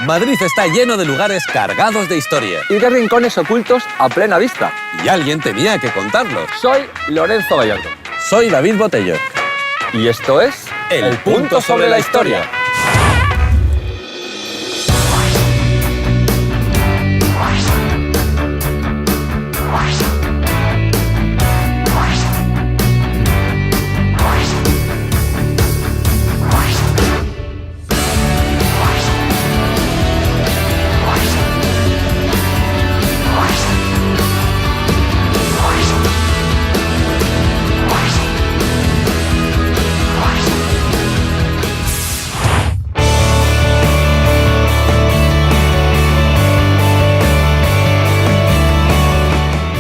Madrid está lleno de lugares cargados de historia. Y de rincones ocultos a plena vista. Y alguien tenía que contarlos. Soy Lorenzo Gallardo. Soy David Botello. Y esto es El Punto sobre la Historia.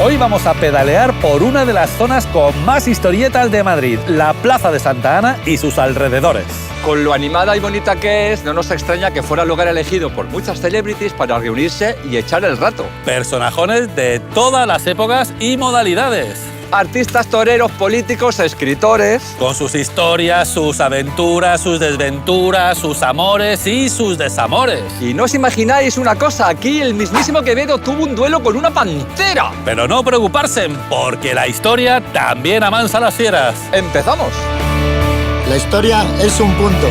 Hoy vamos a pedalear por una de las zonas con más historietas de Madrid, la Plaza de Santa Ana y sus alrededores. Con lo animada y bonita que es, no nos extraña que fuera el lugar elegido por muchas celebrities para reunirse y echar el rato. Personajes de todas las épocas y modalidades. Artistas, toreros, políticos, escritores. Con sus historias, sus aventuras, sus desventuras, sus amores y sus desamores. Y no os imagináis una cosa, aquí el mismísimo Quevedo tuvo un duelo con una pantera. Pero no preocuparse, porque la historia también amansa las fieras. ¡Empezamos! La historia es un punto.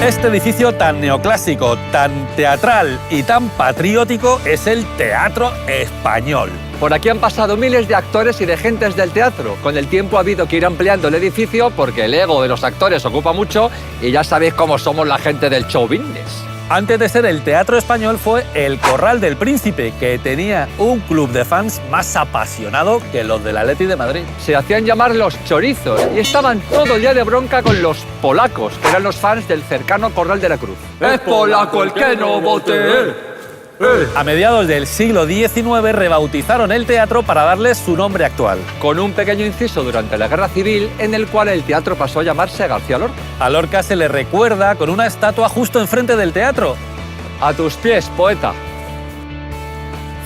Este edificio tan neoclásico, tan teatral y tan patriótico es el Teatro Español. Por aquí han pasado miles de actores y de gentes del teatro. Con el tiempo ha habido que ir ampliando el edificio porque el ego de los actores ocupa mucho y ya sabéis cómo somos la gente del show business. Antes de ser el Teatro Español fue el Corral del Príncipe, que tenía un club de fans más apasionado que los del Atleti de Madrid. Se hacían llamar los chorizos y estaban todo el día de bronca con los polacos, que eran los fans del cercano Corral de la Cruz. ¡Es polaco el que no vote! A mediados del siglo XIX rebautizaron el teatro para darle su nombre actual. Con un pequeño inciso durante la Guerra Civil en el cual el teatro pasó a llamarse García Lorca. A Lorca se le recuerda con una estatua justo enfrente del teatro. A tus pies, poeta.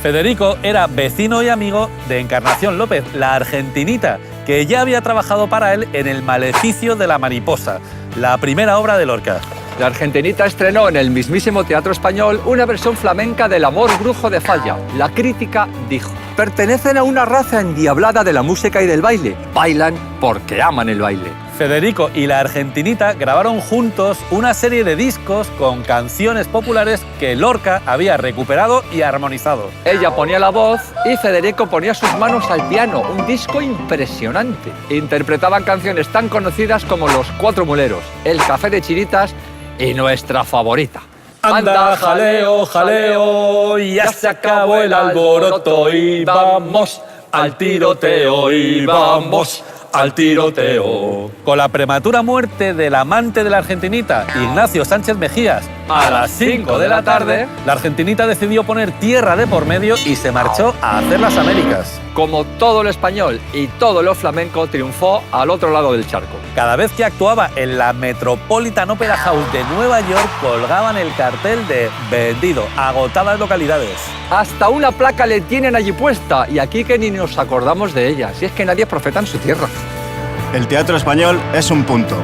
Federico era vecino y amigo de Encarnación López, la argentinita, que ya había trabajado para él en El Maleficio de la Mariposa, la primera obra de Lorca. La argentinita estrenó en el mismísimo Teatro Español una versión flamenca del Amor Brujo de Falla. La crítica dijo: pertenecen a una raza endiablada de la música y del baile. Bailan porque aman el baile. Federico y la argentinita grabaron juntos una serie de discos con canciones populares que Lorca había recuperado y armonizado. Ella ponía la voz y Federico ponía sus manos al piano, un disco impresionante. Interpretaban canciones tan conocidas como Los Cuatro Muleros, El Café de Chiritas y nuestra favorita. Anda, jaleo, jaleo, ya se acabó el alboroto y vamos al tiroteo y vamos al tiroteo. Con la prematura muerte del amante de la argentinita, Ignacio Sánchez Mejías, a las 5 de la tarde, la argentinita decidió poner tierra de por medio y se marchó a hacer las Américas. Como todo lo español y todo lo flamenco, triunfó al otro lado del charco. Cada vez que actuaba en la Metropolitan Opera House de Nueva York, colgaban el cartel de vendido, agotadas localidades. Hasta una placa le tienen allí puesta, y aquí que ni nos acordamos de ella, si es que nadie es profeta en su tierra. El Teatro Español es un punto.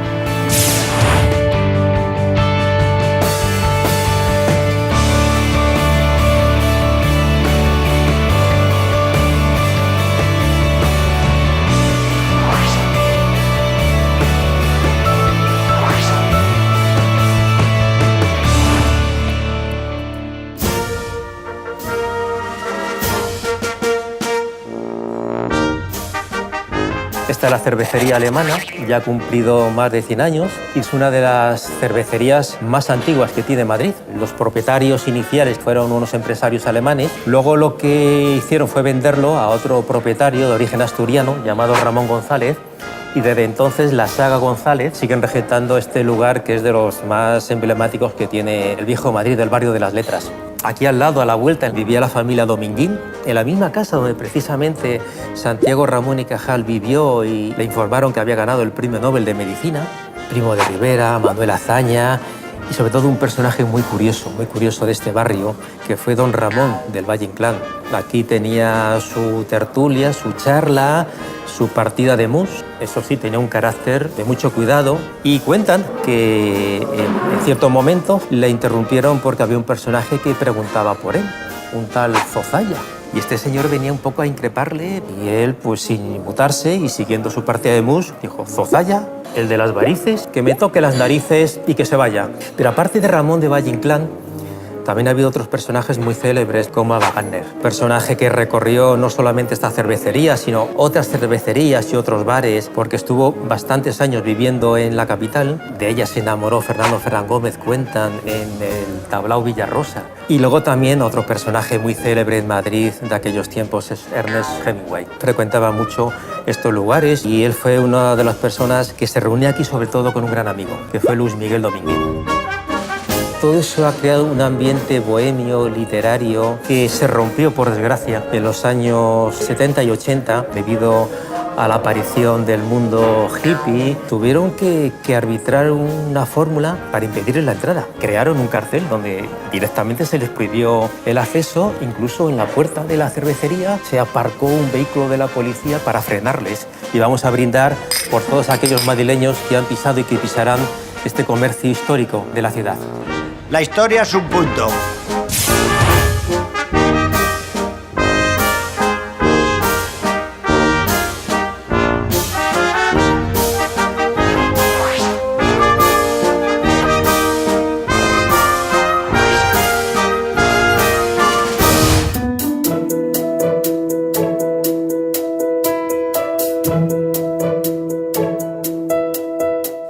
Esta es la cervecería alemana, ya ha cumplido más de 100 años y es una de las cervecerías más antiguas que tiene Madrid. Los propietarios iniciales fueron unos empresarios alemanes. Luego lo que hicieron fue venderlo a otro propietario de origen asturiano llamado Ramón González, y desde entonces la saga González siguen regentando este lugar que es de los más emblemáticos que tiene el viejo Madrid, del barrio de las Letras. Aquí al lado, a la vuelta, vivía la familia Dominguín, en la misma casa donde precisamente Santiago Ramón y Cajal vivió y le informaron que había ganado el Premio Nobel de Medicina. Primo de Rivera, Manuel Azaña y sobre todo un personaje muy curioso de este barrio, que fue don Ramón del Valle Inclán. Aquí tenía su tertulia, su charla, su partida de mus. Eso sí, tenía un carácter de mucho cuidado y cuentan que en cierto momento le interrumpieron porque había un personaje que preguntaba por él, un tal Zozaya. Y este señor venía un poco a increparle y él, pues sin inmutarse y siguiendo su partida de mus, dijo: Zozaya, el de las varices, que me toque las narices y que se vaya. Pero aparte de Ramón de Valle Inclán, también ha habido otros personajes muy célebres como Ava Gardner, personaje que recorrió no solamente esta cervecería, sino otras cervecerías y otros bares, porque estuvo bastantes años viviendo en la capital. De ella se enamoró Fernando Ferran Gómez, cuentan, en el Tablao Villarrosa. Y luego también otro personaje muy célebre en Madrid de aquellos tiempos es Ernest Hemingway. Frecuentaba mucho estos lugares y él fue una de las personas que se reunía aquí sobre todo con un gran amigo, que fue Luis Miguel Domínguez. Todo eso ha creado un ambiente bohemio, literario, que se rompió, por desgracia, en los años 70 y 80, debido a la aparición del mundo hippie. Tuvieron que arbitrar una fórmula para impedirles la entrada. Crearon un cartel donde directamente se les prohibió el acceso. Incluso en la puerta de la cervecería se aparcó un vehículo de la policía para frenarles. Y vamos a brindar por todos aquellos madrileños que han pisado y que pisarán este comercio histórico de la ciudad. La historia es un punto.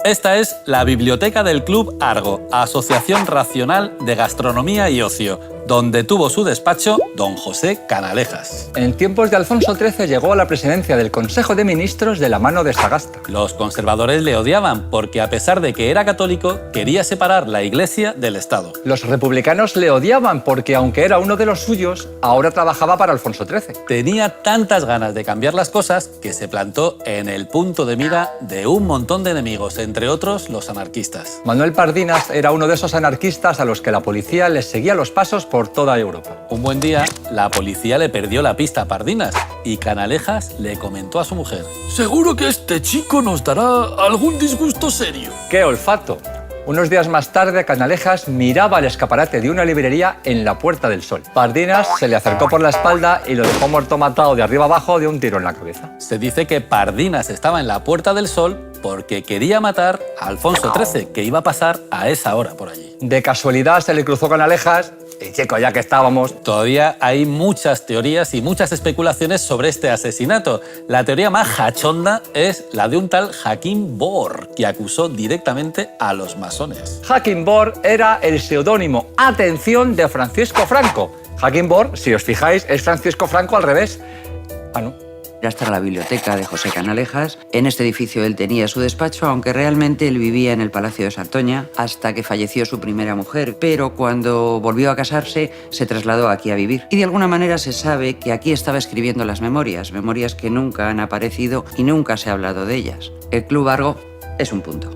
Esta es la biblioteca del Club Argo, Asociación Racional de Gastronomía y Ocio, donde tuvo su despacho don José Canalejas. En tiempos de Alfonso XIII llegó a la presidencia del Consejo de Ministros de la mano de Sagasta. Los conservadores le odiaban porque, a pesar de que era católico, quería separar la Iglesia del Estado. Los republicanos le odiaban porque, aunque era uno de los suyos, ahora trabajaba para Alfonso XIII. Tenía tantas ganas de cambiar las cosas que se plantó en el punto de mira de un montón de enemigos, entre otros los anarquistas. Manuel Pardinas era uno de esos anarquistas a los que la policía les seguía los pasos por toda Europa. Un buen día, la policía le perdió la pista a Pardinas y Canalejas le comentó a su mujer: «Seguro que este chico nos dará algún disgusto serio». ¡Qué olfato! Unos días más tarde, Canalejas miraba el escaparate de una librería en la Puerta del Sol. Pardinas se le acercó por la espalda y lo dejó muerto matado de arriba abajo de un tiro en la cabeza. Se dice que Pardinas estaba en la Puerta del Sol porque quería matar a Alfonso XIII, que iba a pasar a esa hora por allí. De casualidad se le cruzó Canalejas y, chico, ya que estábamos... Todavía hay muchas teorías y muchas especulaciones sobre este asesinato. La teoría más jachonda es la de un tal Hakim Bor, que acusó directamente a los masones. Hakim Bor era el seudónimo, atención, de Francisco Franco. Hakim Bor, si os fijáis, es Francisco Franco al revés. Ah, ¿no? Hasta la biblioteca de José Canalejas. En este edificio él tenía su despacho, aunque realmente él vivía en el Palacio de Santoña hasta que falleció su primera mujer, pero cuando volvió a casarse se trasladó aquí a vivir. Y de alguna manera se sabe que aquí estaba escribiendo las memorias que nunca han aparecido y nunca se ha hablado de ellas. El Club Argo es un punto.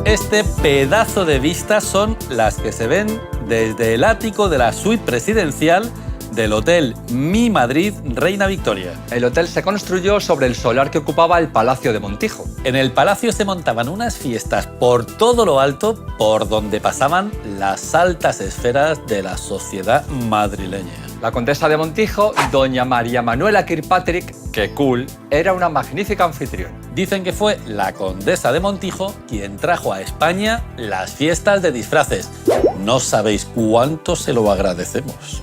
Este pedazo de vistas son las que se ven desde el ático de la suite presidencial del Hotel Mi Madrid Reina Victoria. El hotel se construyó sobre el solar que ocupaba el Palacio de Montijo. En el palacio se montaban unas fiestas por todo lo alto por donde pasaban las altas esferas de la sociedad madrileña. La condesa de Montijo, doña María Manuela Kirkpatrick, que cool, era una magnífica anfitriona. Dicen que fue la condesa de Montijo quien trajo a España las fiestas de disfraces. No sabéis cuánto se lo agradecemos.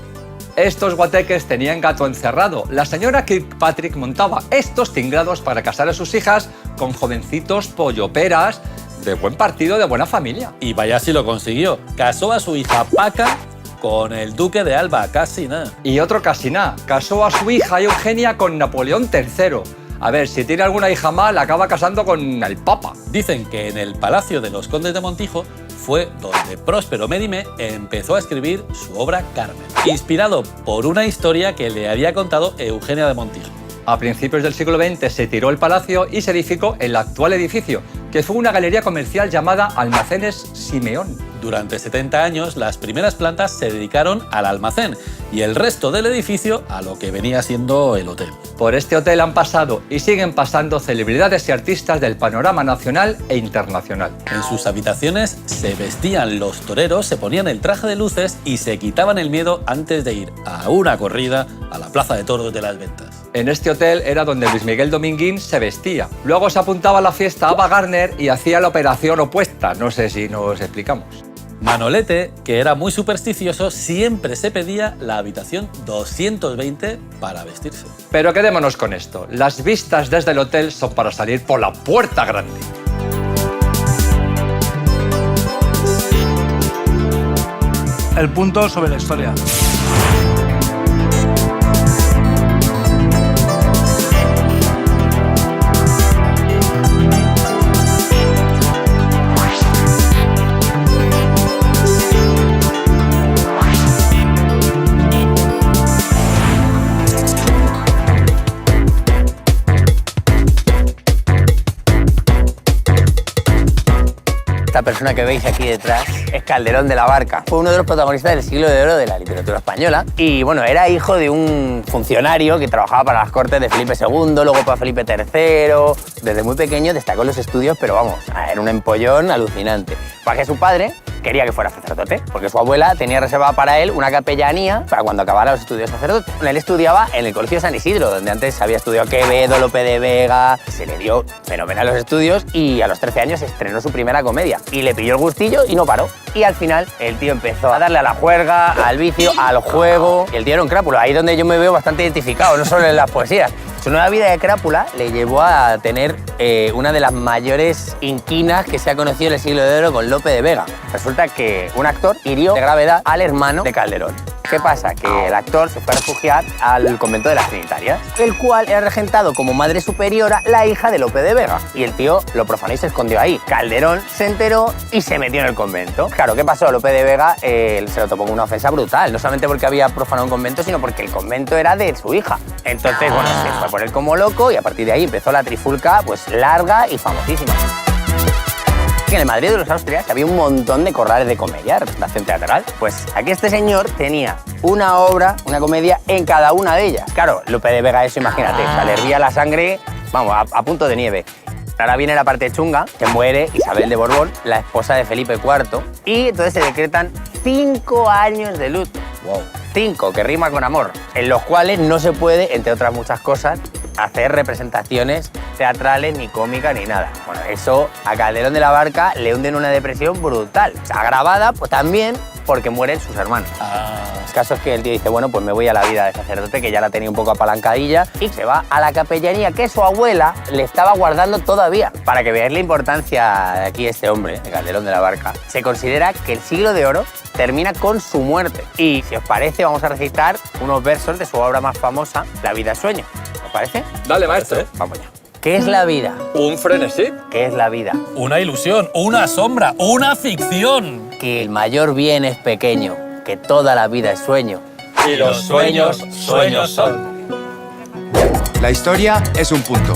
Estos guateques tenían gato encerrado. La señora Kirkpatrick montaba estos tingrados para casar a sus hijas con jovencitos polloperas de buen partido, de buena familia. Y vaya si lo consiguió. Casó a su hija Paca con el duque de Alba, casi nada. Y otro casi nada, casó a su hija Eugenia con Napoleón III. A ver, si tiene alguna hija más, la acaba casando con el Papa. Dicen que en el Palacio de los Condes de Montijo fue donde Próspero Médime empezó a escribir su obra Carmen, inspirado por una historia que le había contado Eugenia de Montijo. A principios del siglo XX se tiró el palacio y se edificó el actual edificio, que fue una galería comercial llamada Almacenes Simeón. Durante 70 años, las primeras plantas se dedicaron al almacén y el resto del edificio a lo que venía siendo el hotel. Por este hotel han pasado y siguen pasando celebridades y artistas del panorama nacional e internacional. En sus habitaciones se vestían los toreros, se ponían el traje de luces y se quitaban el miedo antes de ir a una corrida a la Plaza de Toros de las Ventas. En este hotel era donde Luis Miguel Dominguín se vestía. Luego se apuntaba a la fiesta Ava Gardner y hacía la operación opuesta. No sé si nos explicamos. Manolete, que era muy supersticioso, siempre se pedía la habitación 220 para vestirse. Pero quedémonos con esto. Las vistas desde el hotel son para salir por la puerta grande. El punto sobre la historia. Esta persona que veis aquí detrás es Calderón de la Barca. Fue uno de los protagonistas del siglo de oro de la literatura española y, bueno, era hijo de un funcionario que trabajaba para las cortes de Felipe II, luego para Felipe III. Desde muy pequeño destacó en los estudios, pero vamos, era un empollón alucinante. Para que su padre quería que fuera sacerdote, porque su abuela tenía reservada para él una capellanía para cuando acabara los estudios de sacerdote. Él estudiaba en el Colegio San Isidro, donde antes había estudiado Quevedo, Lope de Vega. Se le dio fenomenal los estudios y a los 13 años estrenó su primera comedia. Y le pilló el gustillo y no paró. Y al final el tío empezó a darle a la juerga, al vicio, al juego. Y el tío era un crápula, ahí donde yo me veo bastante identificado, no solo en las poesías. Su nueva vida de crápula le llevó a tener una de las mayores inquinas que se ha conocido en el siglo de oro con Lope de Vega. Resulta que un actor hirió de gravedad al hermano de Calderón. ¿Qué pasa? Que el actor se fue a refugiar al convento de las Trinitarias, el cual era regentado como madre superiora la hija de Lope de Vega. Y el tío lo profanó y se escondió ahí. Calderón se enteró y se metió en el convento. Claro, ¿qué pasó? Lope de Vega se lo tomó como una ofensa brutal, no solamente porque había profanado un convento, sino porque el convento era de su hija. Entonces, bueno, se fue por él como loco y a partir de ahí empezó la trifulca pues larga y famosísima. En el Madrid de los Austrias había un montón de corrales de comedia, representación teatral. Pues aquí este señor tenía una obra, una comedia en cada una de ellas. Claro, Lope de Vega eso, imagínate, o sea, le hervía la sangre, vamos, a punto de nieve. Ahora viene la parte chunga, que muere Isabel de Borbón, la esposa de Felipe IV, y entonces se decretan 5 años de luto. Wow. 5, que rima con amor, en los cuales no se puede, entre otras muchas cosas, hacer representaciones teatrales, ni cómicas, ni nada. Bueno, eso a Calderón de la Barca le hunde en una depresión brutal. O sea, agravada, pues también porque mueren sus hermanos. El caso es que el tío dice, bueno, pues me voy a la vida de sacerdote, que ya la tenía un poco apalancadilla, y se va a la capellanía que su abuela le estaba guardando todavía. Para que veáis la importancia de aquí este hombre, de Calderón de la Barca, se considera que el siglo de oro termina con su muerte. Y si os parece, vamos a recitar unos versos de su obra más famosa, La vida es sueño. ¿Os parece? Dale, maestro. Vamos ya. ¿Qué es la vida? Un frenesí. ¿Qué es la vida? Una ilusión, una sombra, una ficción. Que el mayor bien es pequeño, que toda la vida es sueño. Y los sueños, sueños son. La historia es un punto.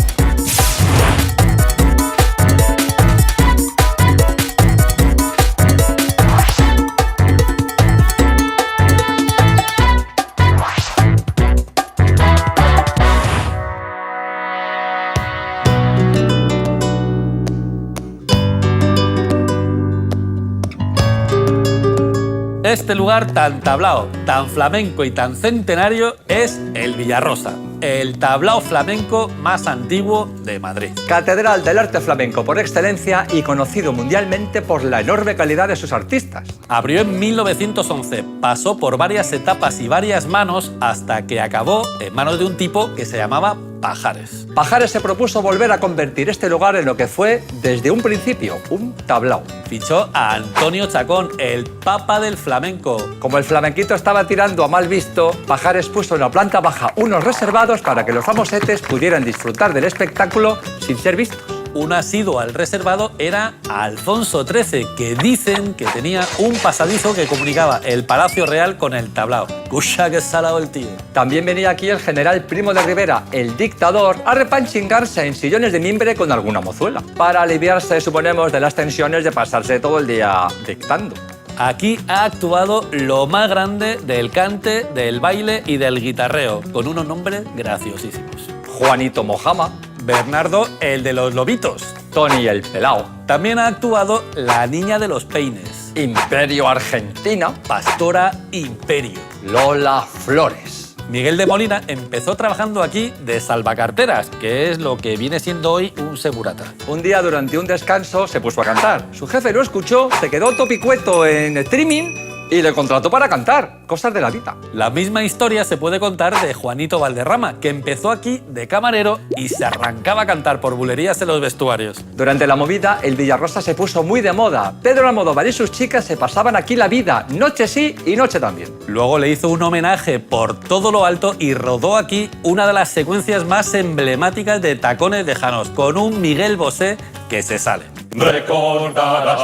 Este lugar tan tablao, tan flamenco y tan centenario es el Villarrosa, el tablao flamenco más antiguo de Madrid. Catedral del arte flamenco por excelencia y conocido mundialmente por la enorme calidad de sus artistas. Abrió en 1911, pasó por varias etapas y varias manos hasta que acabó en manos de un tipo que se llamaba Pajares. Pajares se propuso volver a convertir este lugar en lo que fue desde un principio, un tablao. Fichó a Antonio Chacón, el papa del flamenco. Como el flamenquito estaba tirando a mal visto, Pajares puso en la planta baja unos reservados para que los famosetes pudieran disfrutar del espectáculo sin ser vistos. Un asiduo al reservado era Alfonso XIII, que dicen que tenía un pasadizo que comunicaba el Palacio Real con el tablao. ¡Cucha que salado el tío! También venía aquí el general Primo de Rivera, el dictador, a repanchingarse en sillones de mimbre con alguna mozuela, para aliviarse, suponemos, de las tensiones de pasarse todo el día dictando. Aquí ha actuado lo más grande del cante, del baile y del guitarreo, con unos nombres graciosísimos. Juanito Mojama, Bernardo, el de los lobitos. Tony el Pelao, También ha actuado la niña de los peines, Imperio Argentina, Pastora Imperio. Lola Flores. Miguel de Molina empezó trabajando aquí de salvacarteras, que es lo que viene siendo hoy un segurata. Un día, durante un descanso, se puso a cantar. Su jefe lo escuchó, se quedó topicueto en streaming y le contrató para cantar. Cosas de la vida. La misma historia se puede contar de Juanito Valderrama, que empezó aquí de camarero y se arrancaba a cantar por bulerías en los vestuarios. Durante la movida, el Villarrosa se puso muy de moda. Pedro Almodóvar y sus chicas se pasaban aquí la vida, noche sí y noche también. Luego le hizo un homenaje por todo lo alto y rodó aquí una de las secuencias más emblemáticas de Tacones de Janos, con un Miguel Bosé que se sale. Recordarás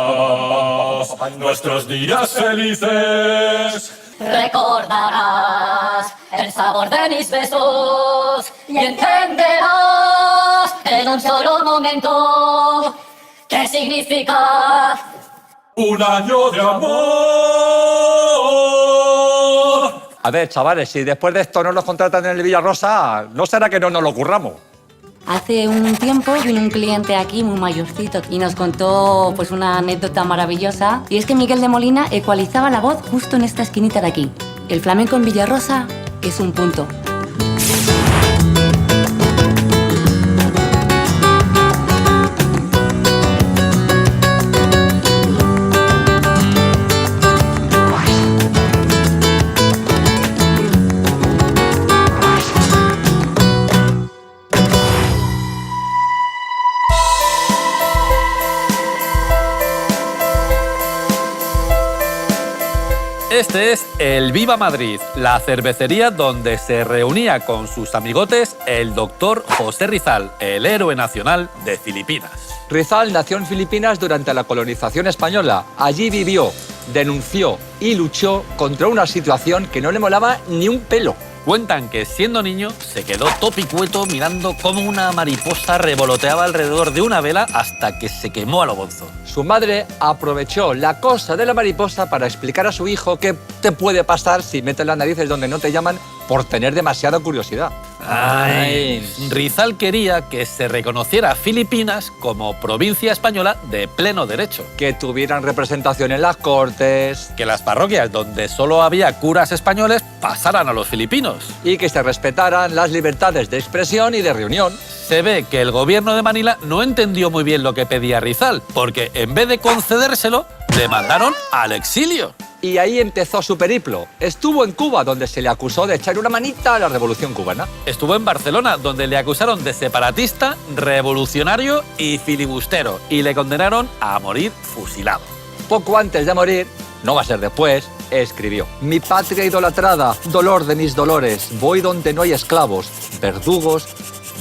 nuestros días felices. Recordarás el sabor de mis besos y entenderás en un solo momento qué significa Un año de amor. A ver, chavales, si después de esto no nos contratan en el Villarrosa, ¿no será que no nos lo curramos? Hace un tiempo vino un cliente aquí muy mayorcito y nos contó pues una anécdota maravillosa, y es que Miguel de Molina ecualizaba la voz justo en esta esquinita de aquí. El flamenco en Villarrosa es un punto. Este es el Viva Madrid, la cervecería donde se reunía con sus amigotes el doctor José Rizal, el héroe nacional de Filipinas. Rizal nació en Filipinas durante la colonización española. Allí vivió, denunció y luchó contra una situación que no le molaba ni un pelo. Cuentan que siendo niño se quedó topicueto mirando cómo una mariposa revoloteaba alrededor de una vela hasta que se quemó a lo bonzo. Su madre aprovechó la cosa de la mariposa para explicar a su hijo qué te puede pasar si metes las narices donde no te llaman por tener demasiada curiosidad. Ay. Rizal quería que se reconociera a Filipinas como provincia española de pleno derecho. Que tuvieran representación en las cortes. Que las parroquias donde solo había curas españoles pasaran a los filipinos. Y que se respetaran las libertades de expresión y de reunión. Se ve que el gobierno de Manila no entendió muy bien lo que pedía Rizal, porque en vez de concedérselo, le mandaron al exilio. Y ahí empezó su periplo. Estuvo en Cuba, donde se le acusó de echar una manita a la Revolución Cubana. Estuvo en Barcelona, donde le acusaron de separatista, revolucionario y filibustero, y le condenaron a morir fusilado. Poco antes de morir, no va a ser después, escribió: Mi patria idolatrada, dolor de mis dolores, voy donde no hay esclavos, verdugos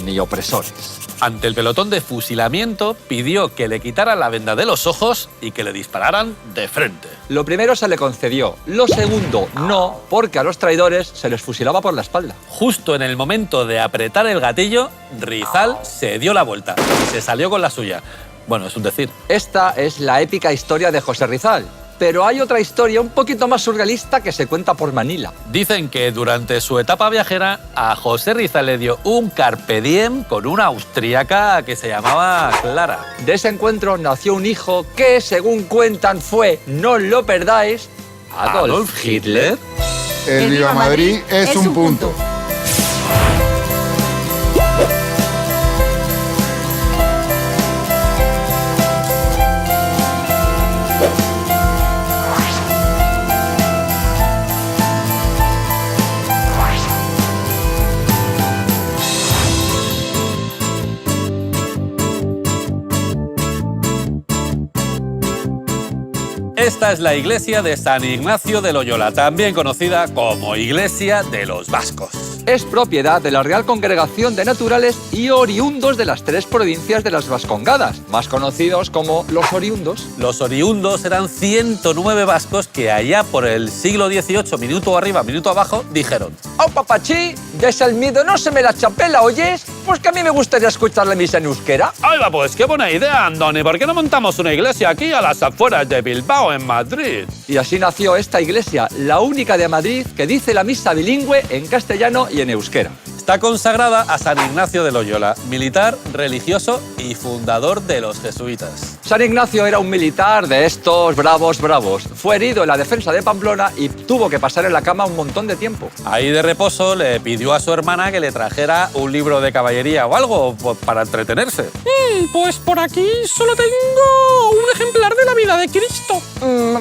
ni opresores. Ante el pelotón de fusilamiento, pidió que le quitaran la venda de los ojos y que le dispararan de frente. Lo primero se le concedió, lo segundo no, porque a los traidores se les fusilaba por la espalda. Justo en el momento de apretar el gatillo, Rizal se dio la vuelta y se salió con la suya. Bueno, es un decir. Esta es la épica historia de José Rizal. Pero hay otra historia un poquito más surrealista que se cuenta por Manila. Dicen que durante su etapa viajera a José Rizal le dio un carpe diem con una austríaca que se llamaba Clara. De ese encuentro nació un hijo que, según cuentan, fue, no lo perdáis, Adolf Hitler. El Viva Madrid es un punto. esta es la iglesia de San Ignacio de Loyola, también conocida como Iglesia de los Vascos. Es propiedad de la Real Congregación de Naturales y oriundos de las 3 provincias de las Vascongadas, más conocidos como los oriundos. Los oriundos eran 109 vascos que allá por el siglo XVIII, minuto arriba, minuto abajo, dijeron: ¡Oh, papachí! Des el miedo no se me la chapela, ¿oyes? Pues que a mí me gustaría escuchar la misa en euskera. ¡Ay, va, pues qué buena idea, Andoni! ¿Por qué no montamos una iglesia aquí a las afueras de Bilbao, en Madrid? Y así nació esta iglesia, la única de Madrid que dice la misa bilingüe en castellano y en euskera. Está consagrada a San Ignacio de Loyola, militar, religioso y fundador de los jesuitas. San Ignacio era un militar de estos bravos. Fue herido en la defensa de Pamplona y tuvo que pasar en la cama un montón de tiempo. Ahí de reposo le pidió a su hermana que le trajera un libro de caballería o algo para entretenerse. Pues por aquí solo tengo un ejemplar de la vida de Cristo.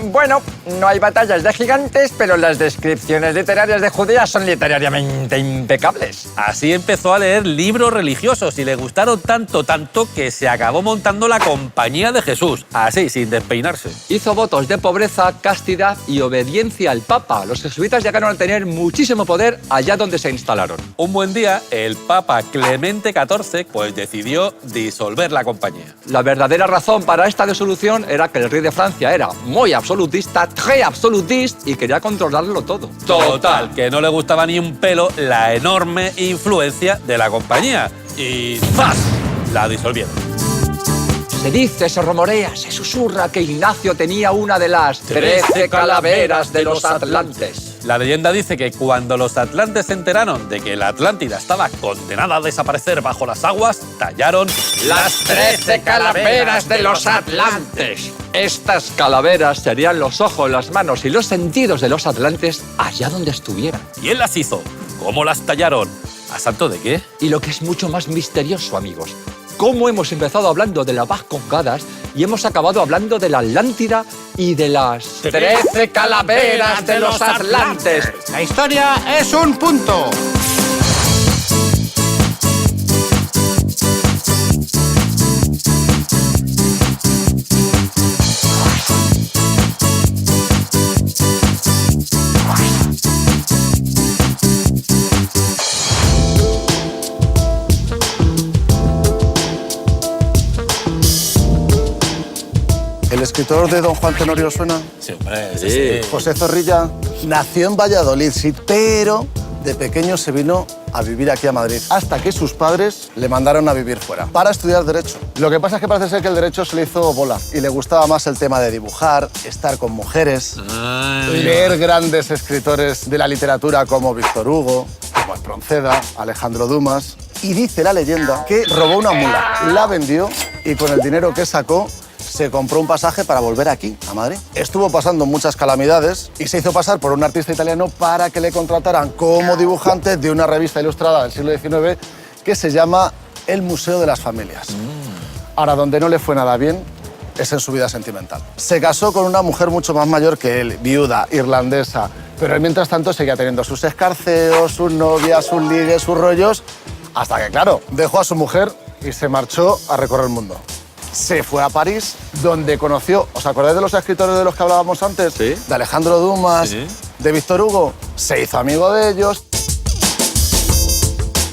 Bueno, no hay batallas de gigantes, pero las descripciones literarias de Judea son literariamente impecables. Así empezó a leer libros religiosos y le gustaron tanto que se acabó montando la Compañía de Jesús, así, sin despeinarse. Hizo votos de pobreza, castidad y obediencia al Papa. Los jesuitas llegaron a tener muchísimo poder allá donde se instalaron. Un buen día, el Papa Clemente XIV pues decidió disolver la compañía. La verdadera razón para esta disolución era que el rey de Francia era muy absolutista, très absolutista, y quería controlarlo todo. Total, que no le gustaba ni un pelo la enorme influencia de la compañía. Y ¡zas!, la disolvieron. Se dice, se rumorea, se susurra que Ignacio tenía una de las 13 calaveras de los Atlantes. La leyenda dice que cuando los atlantes se enteraron de que la Atlántida estaba condenada a desaparecer bajo las aguas, tallaron las 13 calaveras de los Atlantes. Estas calaveras serían los ojos, las manos y los sentidos de los atlantes allá donde estuvieran. ¿Quién las hizo? ¿Cómo las tallaron? ¿A santo de qué? Y lo que es mucho más misterioso, amigos, cómo hemos empezado hablando de las Vascongadas y hemos acabado hablando de la Atlántida y de las 13 calaveras de los Atlantes. La historia es un punto. ¿El escritor de Don Juan Tenorio suena? Sí, hombre, sí. José Zorrilla nació en Valladolid, sí, pero de pequeño se vino a vivir aquí a Madrid, hasta que sus padres le mandaron a vivir fuera para estudiar Derecho. Lo que pasa es que parece ser que el Derecho se le hizo bola y le gustaba más el tema de dibujar, estar con mujeres, leer grandes escritores de la literatura como Víctor Hugo, como Espronceda, Alejandro Dumas. Y dice la leyenda que robó una mula, la vendió y con el dinero que sacó se compró un pasaje para volver aquí, a Madrid. Estuvo pasando muchas calamidades y se hizo pasar por un artista italiano para que le contrataran como dibujante de una revista ilustrada del siglo XIX que se llama El Museo de las Familias. Ahora, donde no le fue nada bien es en su vida sentimental. Se casó con una mujer mucho más mayor que él, viuda, irlandesa, pero él mientras tanto seguía teniendo sus escarceos, sus novias, sus ligues, sus rollos, hasta que, claro, dejó a su mujer y se marchó a recorrer el mundo. Se fue a París, donde conoció... ¿Os acordáis de los escritores de los que hablábamos antes? Sí. De Alejandro Dumas, Sí. de Víctor Hugo. Se hizo amigo de ellos.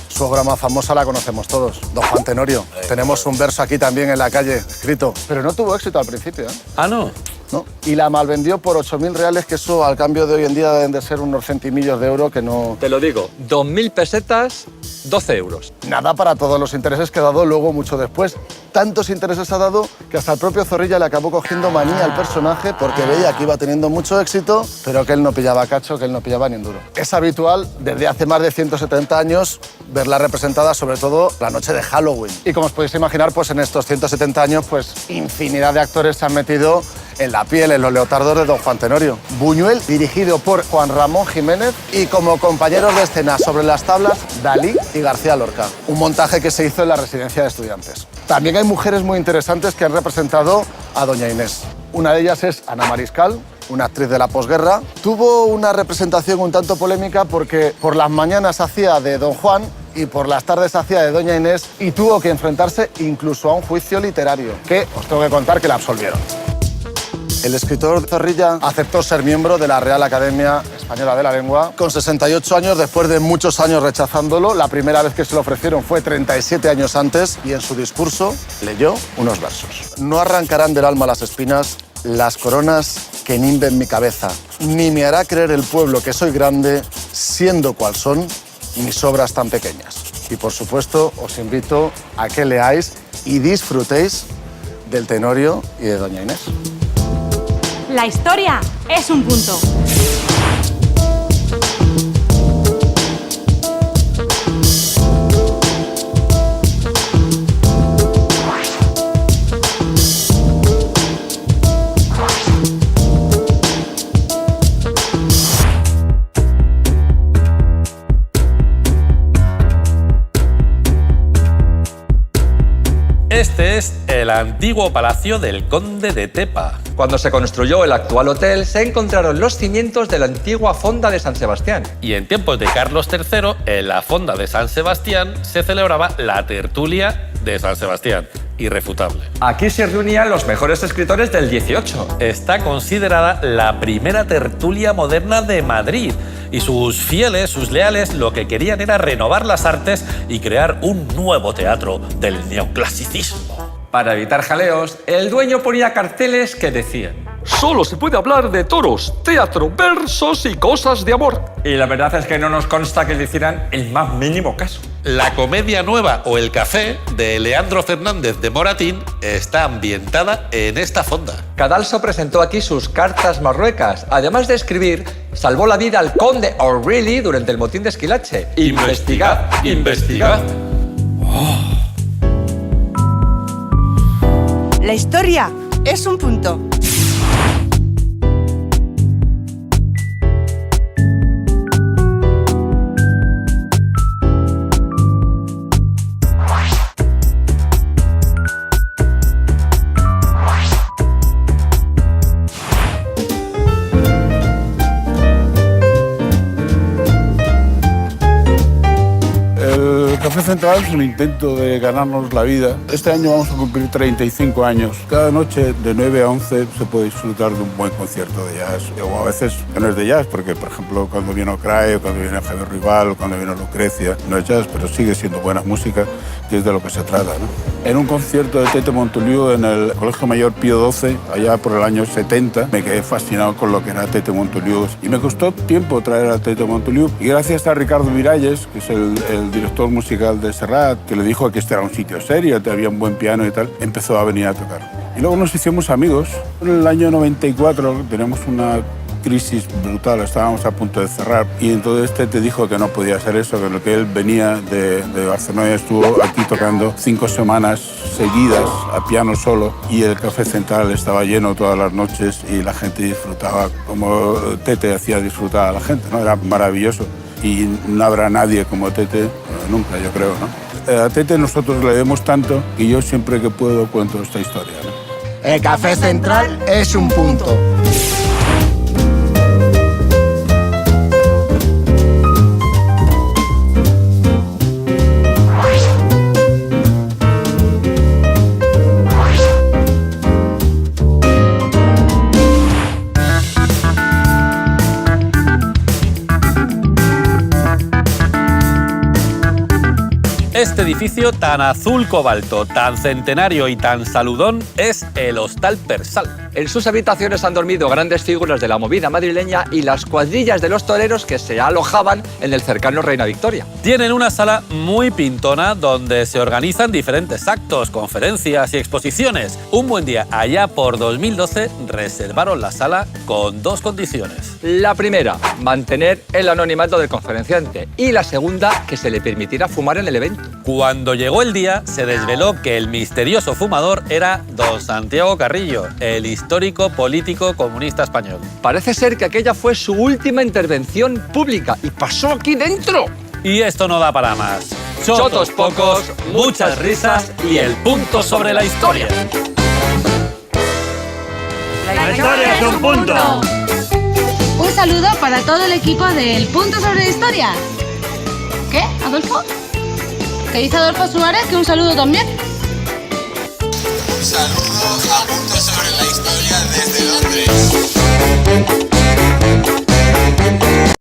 Su obra más famosa la conocemos todos, Don Juan Tenorio. Tenemos un verso aquí también en la calle, escrito. Pero no tuvo éxito al principio, ¿eh? Ah, ¿no? No. Y la malvendió por 8.000 reales, que eso al cambio de hoy en día deben de ser unos centimillos de euro que no... Te lo digo, 2.000 pesetas, 12 euros. Nada para todos los intereses que ha dado luego mucho después. Tantos intereses ha dado que hasta el propio Zorrilla le acabó cogiendo manía al personaje porque veía que iba teniendo mucho éxito, pero que él no pillaba cacho, que él no pillaba ni un duro. Es habitual, desde hace más de 170 años, verla representada sobre todo la noche de Halloween. Y como os podéis imaginar, pues en estos 170 años, pues infinidad de actores se han metido en la piel, en los leotardos de Don Juan Tenorio. Buñuel, dirigido por Juan Ramón Jiménez, y como compañeros de escena sobre las tablas, Dalí y García Lorca. Un montaje que se hizo en la residencia de estudiantes. También hay mujeres muy interesantes que han representado a Doña Inés. Una de ellas es Ana Mariscal, una actriz de la posguerra. Tuvo una representación un tanto polémica porque por las mañanas hacía de Don Juan y por las tardes hacía de Doña Inés y tuvo que enfrentarse incluso a un juicio literario, que os tengo que contar que la absolvieron. El escritor Zorrilla aceptó ser miembro de la Real Academia Española de la Lengua con 68 años, después de muchos años rechazándolo. La primera vez que se lo ofrecieron fue 37 años antes y en su discurso leyó unos versos. No arrancarán del alma las espinas, las coronas que nimben mi cabeza, ni me hará creer el pueblo que soy grande, siendo cual son mis obras tan pequeñas. Y por supuesto os invito a que leáis y disfrutéis del Tenorio y de Doña Inés. La historia es un punto. Este es el antiguo palacio del conde de Tepa. Cuando se construyó el actual hotel, se encontraron los cimientos de la antigua fonda de San Sebastián. Y en tiempos de Carlos III, en la fonda de San Sebastián, se celebraba la tertulia de San Sebastián. Irrefutable. Aquí se reunían los mejores escritores del 18. Está considerada la primera tertulia moderna de Madrid. Y sus fieles, sus leales, lo que querían era renovar las artes y crear un nuevo teatro del neoclasicismo. Para evitar jaleos, el dueño ponía carteles que decían: solo se puede hablar de toros, teatro, versos y cosas de amor. Y la verdad es que no nos consta que le hicieran el más mínimo caso. La Comedia Nueva o El Café de Leandro Fernández de Moratín está ambientada en esta fonda. Cadalso presentó aquí sus cartas marruecas. Además de escribir, salvó la vida al conde O'Reilly durante el motín de Esquilache. Investigad, investigad. La historia es un punto. El Café Central es un intento de ganarnos la vida. Este año vamos a cumplir 35 años. Cada noche de 9 a 11 se puede disfrutar de un buen concierto de jazz. O a veces que no es de jazz, porque por ejemplo cuando viene Ocrae, o cuando viene Javier Rival, o cuando viene Lucrecia, no es jazz, pero sigue siendo buena música, que es de lo que se trata, ¿no? En un concierto de Tete Montoliu en el Colegio Mayor Pío XII, allá por el año 70, me quedé fascinado con lo que era Tete Montoliu. Y me costó tiempo traer a Tete Montoliu. Y gracias a Ricardo Miralles, que es el director musical de Serrat, que le dijo que este era un sitio serio, que había un buen piano y tal, empezó a venir a tocar. Y luego nos hicimos amigos. En el año 94 tenemos una crisis brutal, estábamos a punto de cerrar y entonces Tete dijo que no podía hacer eso, que lo que él venía de Barcelona, estuvo aquí tocando 5 semanas seguidas a piano solo y el Café Central estaba lleno todas las noches y la gente disfrutaba como Tete hacía disfrutar a la gente, ¿no? Era maravilloso y no habrá nadie como Tete nunca, yo creo, ¿no? A Tete nosotros le debemos tanto y yo siempre que puedo cuento esta historia, ¿no? El Café Central es un punto. Este edificio tan azul cobalto, tan centenario y tan saludón es el Hostal Persal. En sus habitaciones han dormido grandes figuras de la movida madrileña y las cuadrillas de los toreros que se alojaban en el cercano Reina Victoria. Tienen una sala muy pintona donde se organizan diferentes actos, conferencias y exposiciones. Un buen día, allá por 2012, reservaron la sala con 2 condiciones. La primera, mantener el anonimato del conferenciante. Y la segunda, que se le permitiera fumar en el evento. Cuando llegó el día, se desveló que el misterioso fumador era don Santiago Carrillo, el histórico político comunista español. Parece ser que aquella fue su última intervención pública y pasó aquí dentro. Y esto no da para más. Chotos pocos, muchas risas y el punto sobre la historia. La historia es un punto. Un saludo para todo el equipo del Punto sobre la Historia. ¿Qué, Adolfo? ¿Qué dice Adolfo Suárez? Que un saludo también. Un saludo a Punto sobre la Historia desde Londres.